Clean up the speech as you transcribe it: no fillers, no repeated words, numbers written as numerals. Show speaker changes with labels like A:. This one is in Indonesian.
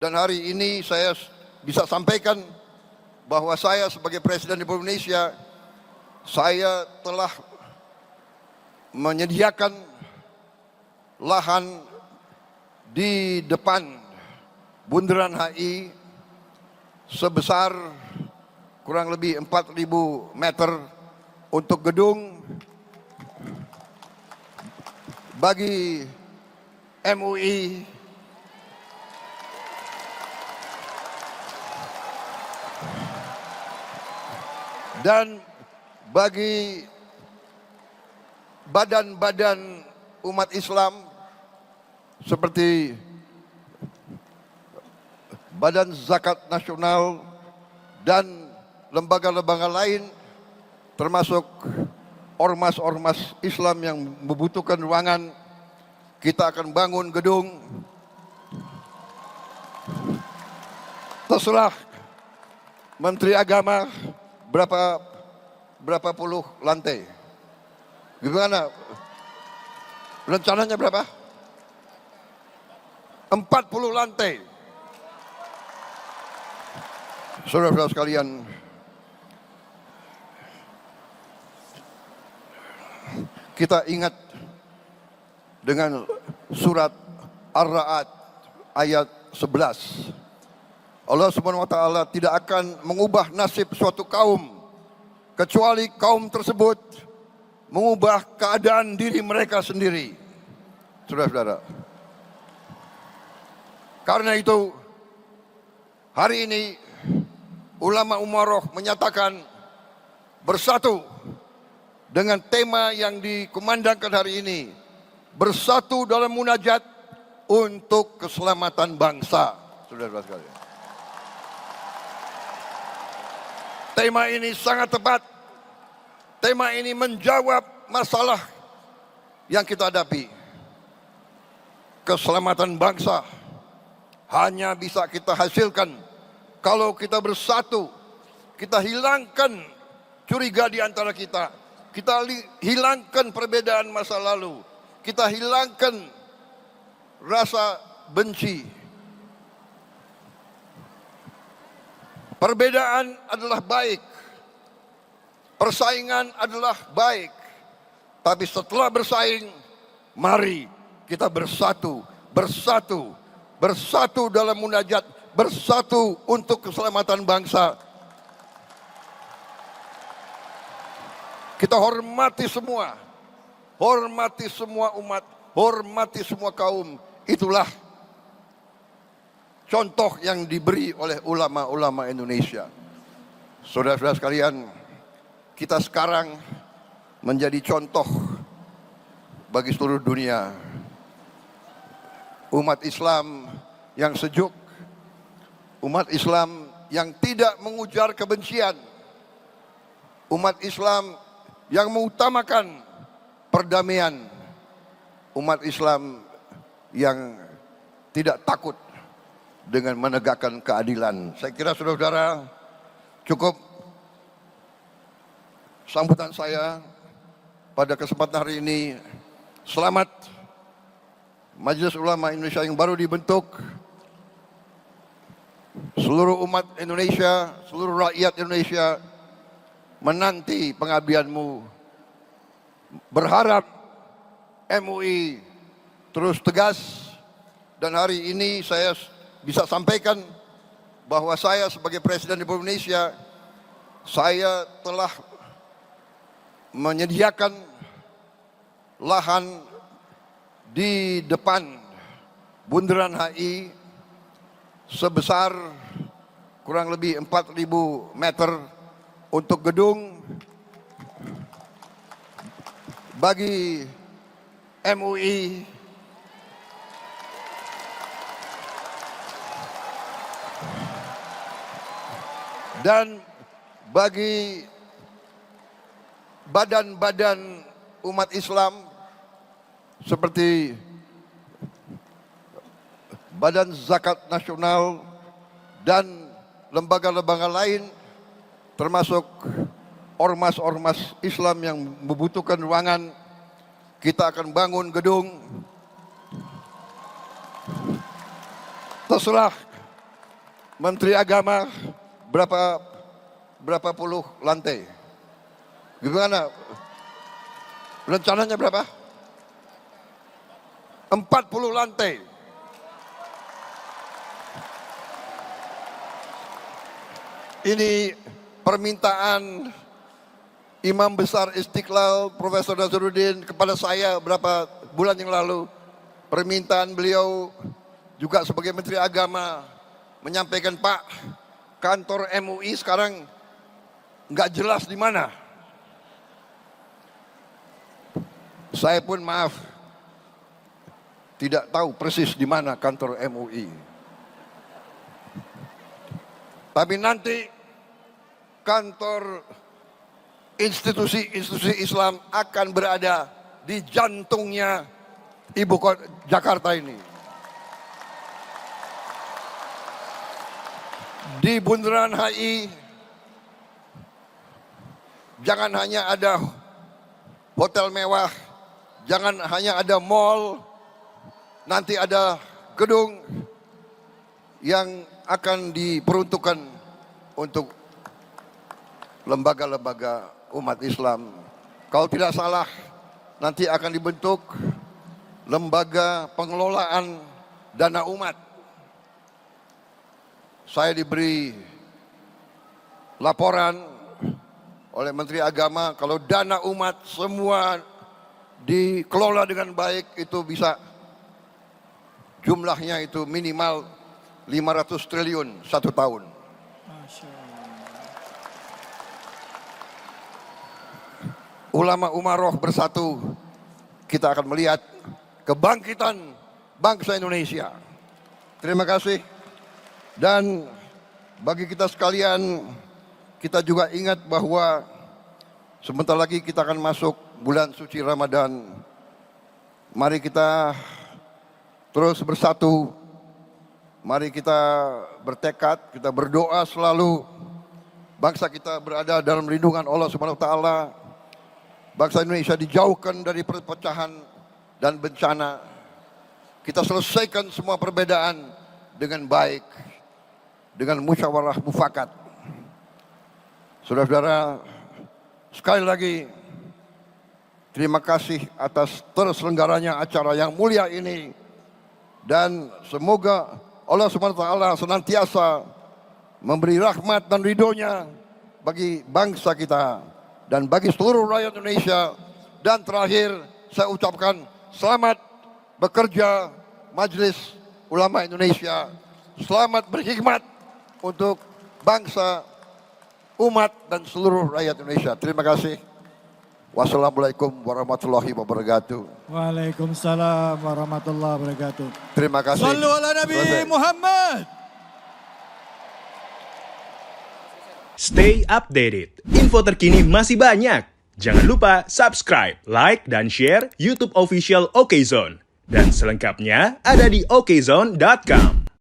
A: Dan hari ini saya bisa sampaikan bahwa saya sebagai Presiden Republik Indonesia, saya telah menyediakan lahan di depan Bundaran HI sebesar kurang lebih 4.000 meter untuk gedung bagi MUI dan bagi badan-badan umat Islam seperti Badan Zakat Nasional dan lembaga-lembaga lain, termasuk ormas-ormas Islam yang membutuhkan ruangan. Kita akan bangun gedung terserah Menteri Agama berapa puluh lantai. Gimana? Rencananya berapa? 40 lantai. Saudara-saudara sekalian, kita ingat dengan surat Ar-Ra'd ayat 11. Allah Subhanahu wa taala tidak akan mengubah nasib suatu kaum kecuali kaum tersebut mengubah keadaan diri mereka sendiri. Saudara-saudara, karena itu hari ini ulama umaroh menyatakan bersatu dengan tema yang dikumandangkan hari ini, bersatu dalam munajat untuk keselamatan bangsa. Saudara-saudara sekalian, tema ini sangat tepat. Tema ini menjawab masalah yang kita hadapi. Keselamatan bangsa hanya bisa kita hasilkan kalau kita bersatu. Kita hilangkan curiga di antara kita. Kita hilangkan perbedaan masa lalu. Kita hilangkan rasa benci. Perbedaan adalah baik. Persaingan adalah baik. Tapi setelah bersaing, mari kita bersatu. Bersatu. Bersatu dalam munajat. Bersatu untuk keselamatan bangsa. Kita hormati semua. Hormati semua umat. Hormati semua kaum. Itulah contoh yang diberi oleh ulama-ulama Indonesia. Saudara-saudara sekalian, kita sekarang menjadi contoh bagi seluruh dunia. Umat Islam yang sejuk, umat Islam yang tidak mengujar kebencian, umat Islam yang mengutamakan perdamaian, umat Islam yang tidak takut dengan menegakkan keadilan. Saya kira saudara-saudara, cukup sambutan saya pada kesempatan hari ini. Selamat Majelis Ulama Indonesia yang baru dibentuk. Seluruh umat Indonesia, seluruh rakyat Indonesia menanti pengabdianmu. Berharap MUI terus tegas. Dan hari ini saya bisa sampaikan bahwa saya sebagai Presiden Republik Indonesia, saya telah menyediakan lahan di depan Bundaran HI sebesar kurang lebih 4.000 meter untuk gedung bagi MUI dan bagi badan-badan umat Islam seperti Badan Zakat Nasional dan lembaga-lembaga lain, termasuk ormas-ormas Islam yang membutuhkan ruangan. Kita akan bangun gedung terserah Menteri Agama berapa puluh lantai? Gimana? Rencananya berapa? 40 lantai. Ini permintaan Imam Besar Istiqlal Profesor Nazaruddin kepada saya berapa bulan yang lalu. Permintaan beliau juga sebagai Menteri Agama menyampaikan, Pak, kantor MUI sekarang nggak jelas di mana. Saya pun maaf, tidak tahu persis di mana kantor MUI. Tapi nanti kantor institusi Islam akan berada di jantungnya ibu kota Jakarta ini. Di Bundaran HI jangan hanya ada hotel mewah, jangan hanya ada mall, nanti ada gedung yang akan diperuntukkan untuk lembaga-lembaga umat Islam. Kalau tidak salah, nanti akan dibentuk lembaga pengelolaan dana umat. Saya diberi laporan oleh Menteri Agama, kalau dana umat semua dikelola dengan baik, itu bisa jumlahnya itu minimal 500 triliun satu tahun. Ulama umaroh bersatu, kita akan melihat kebangkitan bangsa Indonesia. Terima kasih. Dan bagi kita sekalian, kita juga ingat bahwa sebentar lagi kita akan masuk bulan suci Ramadan. Mari kita terus bersatu. Mari kita bertekad, kita berdoa selalu bangsa kita berada dalam lindungan Allah Subhanahu wa taala. Bangsa Indonesia dijauhkan dari perpecahan dan bencana. Kita selesaikan semua perbedaan dengan baik, dengan musyawarah mufakat. Saudara-saudara, sekali lagi terima kasih atas terselenggaranya acara yang mulia ini, dan semoga Allah Subhanahu wa taala senantiasa memberi rahmat dan ridhonya bagi bangsa kita dan bagi seluruh rakyat Indonesia. Dan terakhir saya ucapkan selamat bekerja Majelis Ulama Indonesia. Selamat berkhidmat untuk bangsa, umat, dan seluruh rakyat Indonesia. Terima kasih. Wassalamualaikum warahmatullahi wabarakatuh.
B: Waalaikumsalam warahmatullahi wabarakatuh.
A: Terima kasih.
B: Sallu ala Nabi Muhammad.
C: Stay updated. Info terkini masih banyak. Jangan lupa subscribe, like, dan share YouTube official OKZone. Dan selengkapnya ada di okezone.com.